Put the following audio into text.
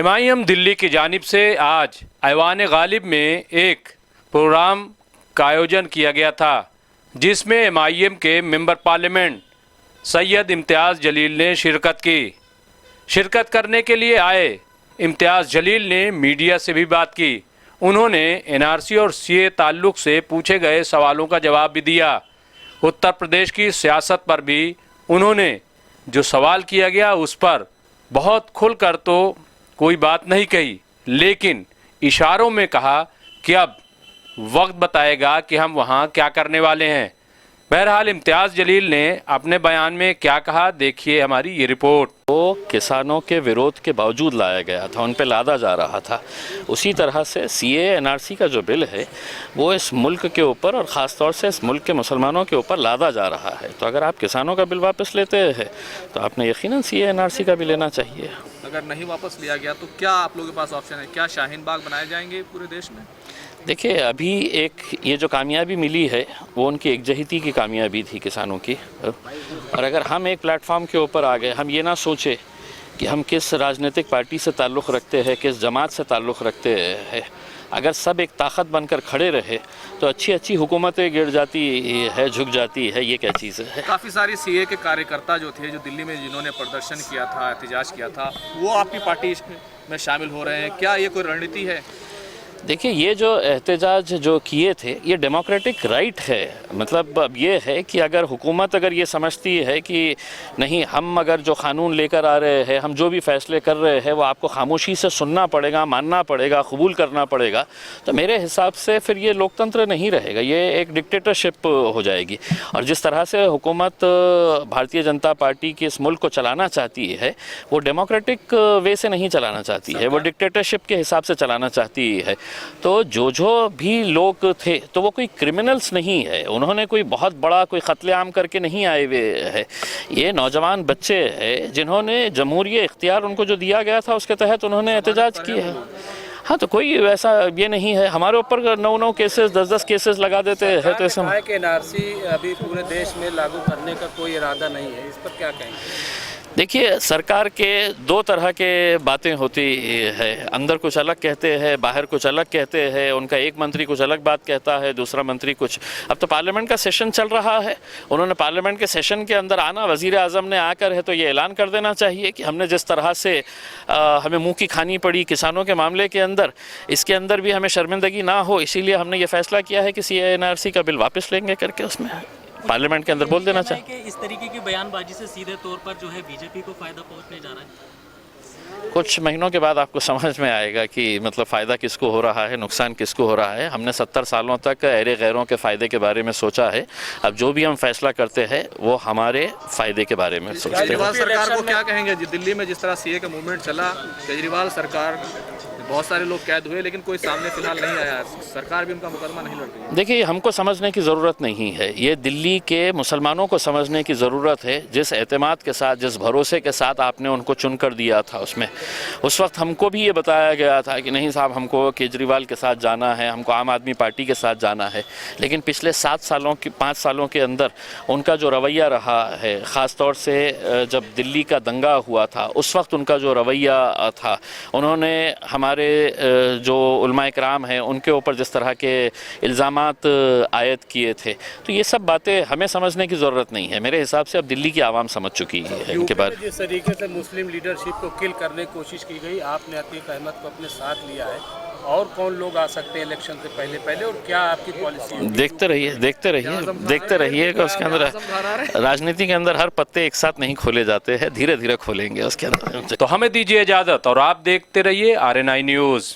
MIM Delhi की जानिब से आज ऐवान गालिब में एक प्रोग्राम का आयोजन किया गया था, जिसमें MIM के मेंबर पार्लियामेंट सैयद इम्तियाज़ जलील ने शिरकत की। शिरकत करने के लिए आए इम्तियाज़ जलील ने मीडिया से भी बात की। उन्होंने NRC और CA ताल्लुक़ से पूछे गए सवालों का जवाब भी दिया। उत्तर प्रदेश की सियासत पर भी उन्होंने जो सवाल किया गया उस पर बहुत खुलकर तो कोई बात नहीं कही, लेकिन इशारों में कहा कि अब वक्त बताएगा कि हम वहाँ क्या करने वाले हैं। बहरहाल इम्तियाज़ जलील ने अपने बयान में क्या कहा, देखिए हमारी ये रिपोर्ट। वो किसानों के विरोध के बावजूद लाया गया था, उन पे लादा जा रहा था। उसी तरह से CA NRC का जो बिल है वो इस मुल्क के ऊपर और ख़ास तौर से इस मुल्क के मुसलमानों के ऊपर लादा जा रहा है। तो अगर आप किसानों का बिल वापस लेते हैं तो आपने यकीनन CA NRC का भी लेना चाहिए। अगर नहीं वापस लिया गया तो क्या आप लोगों के पास ऑप्शन है? क्या शाहीन बाग बनाए जाएंगे पूरे देश में? देखिए, अभी एक ये जो कामयाबी मिली है वो उनकी एकजहती की कामयाबी थी किसानों की। और अगर हम एक प्लेटफॉर्म के ऊपर आ गए, हम ये ना सोचे कि हम किस राजनीतिक पार्टी से ताल्लुक़ रखते हैं, किस जमात से ताल्लुक़ रखते हैं, अगर सब एक ताकत बनकर खड़े रहे तो अच्छी अच्छी हुकूमतें गिर जाती है, झुक जाती है। ये क्या चीज़ है? काफ़ी सारी CA के कार्यकर्ता जो थे, जो दिल्ली में जिन्होंने प्रदर्शन किया था, एहतजाज किया था, वो आपकी पार्टी में शामिल हो रहे हैं। क्या ये कोई रणनीति है? देखिए, ये जो एहतजाज जो किए थे ये डेमोक्रेटिक राइट है। मतलब अब ये है कि अगर हुकूमत अगर ये समझती है कि नहीं, हम अगर जो कानून लेकर आ रहे हैं, हम जो भी फ़ैसले कर रहे हैं वो आपको खामोशी से सुनना पड़ेगा, मानना पड़ेगा, कबूल करना पड़ेगा, तो मेरे हिसाब से फिर ये लोकतंत्र नहीं रहेगा, ये एक डिक्टेटरशिप हो जाएगी। और जिस तरह से हुकूमत भारतीय जनता पार्टी के इस मुल्क को चलाना चाहती है वो डेमोक्रेटिक वे से नहीं चलाना चाहती है, वो डिक्टेटरशिप के हिसाब से चलाना चाहती है। तो जो भी लोग थे तो वो कोई क्रिमिनल्स नहीं है, उन्होंने कोई बहुत बड़ा कोई कत्लेआम करके नहीं आए हुए हैं। ये नौजवान बच्चे हैं जिन्होंने जमहूरियत इख्तियार उनको जो दिया गया था उसके तहत उन्होंने एहतजाज किया है। हाँ, तो कोई वैसा ये नहीं है। हमारे ऊपर 9 केसेस 10 केसेस लगा देते हैं तो ऐसा NRC अभी पूरे देश में लागू करने का कोई इरादा नहीं है, इस पर क्या कहेंगे? देखिए, सरकार के 2 तरह के बातें होती है, अंदर कुछ अलग कहते हैं, बाहर कुछ अलग कहते हैं। उनका एक मंत्री कुछ अलग बात कहता है, दूसरा मंत्री कुछ। अब तो पार्लियामेंट का सेशन चल रहा है, उन्होंने पार्लियामेंट के सेशन के अंदर आना, वज़ीर आज़म ने आकर है तो ये ऐलान कर देना चाहिए कि हमने जिस तरह से हमें मुँह की खानी पड़ी किसानों के मामले के अंदर, इसके अंदर भी हमें शर्मिंदगी ना हो, इसीलिए हमने ये फ़ैसला किया है कि CA NRC का बिल वापस लेंगे करके उसमें पार्लियामेंट के अंदर बोल देना चाहिए कि इस तरीके की बयानबाजी से सीधे तौर पर जो है बीजेपी को फायदा पहुंचने जा रहा है। कुछ महीनों के बाद आपको समझ में आएगा कि मतलब फ़ायदा किसको हो रहा है, नुकसान किसको हो रहा है। हमने 70 सालों तक अहरे गैरों के फ़ायदे के बारे में सोचा है, अब जो भी हम फैसला करते हैं वो हमारे फ़ायदे के बारे में सोचते हैं। केजरीवाल सरकार को क्या कहेंगे? दिल्ली में जिस तरह CA का मूवमेंट चला, केजरीवाल सरकार, बहुत सारे लोग कैद हुए लेकिन कोई सामने फिलहाल नहीं आया, सरकार भी उनका मुकदमा नहीं लड़ रही। देखिए, हमको समझने की ज़रूरत नहीं है, ये दिल्ली के मुसलमानों को समझने की ज़रूरत है। जिस एतमाद के साथ, जिस भरोसे के साथ आपने उनको चुन कर दिया था, उसमें उस वक्त हमको भी ये बताया गया था कि नहीं साहब, हमको केजरीवाल के साथ जाना है, हमको आम आदमी पार्टी के साथ जाना है। लेकिन पिछले 5 सालों के अंदर उनका जो रवैया रहा है, ख़ास तौर से जब दिल्ली का दंगा हुआ था उस वक्त उनका जो रवैया था, उन्होंने हमारे जो उलमा इकराम हैं उनके ऊपर जिस तरह के इल्ज़ामात आयद किए थे, तो ये सब बातें हमें समझने की ज़रूरत नहीं है। मेरे हिसाब से अब दिल्ली की आवाम समझ चुकी है इनके बारे में। जिस तरीके से मुस्लिम लीडरशिप को किल करने की कोशिश की गई, आपने अतीक अहमद को अपने साथ लिया है, और कौन लोग आ सकते हैं इलेक्शन से पहले और क्या आपकी पॉलिसी है? देखते रहिए कि उसके अंदर राजनीति के अंदर हर पत्ते एक साथ नहीं खोले जाते हैं, धीरे धीरे खोलेंगे उसके अंदर। तो हमें दीजिए इजाज़त और आप देखते रहिए RNI न्यूज़।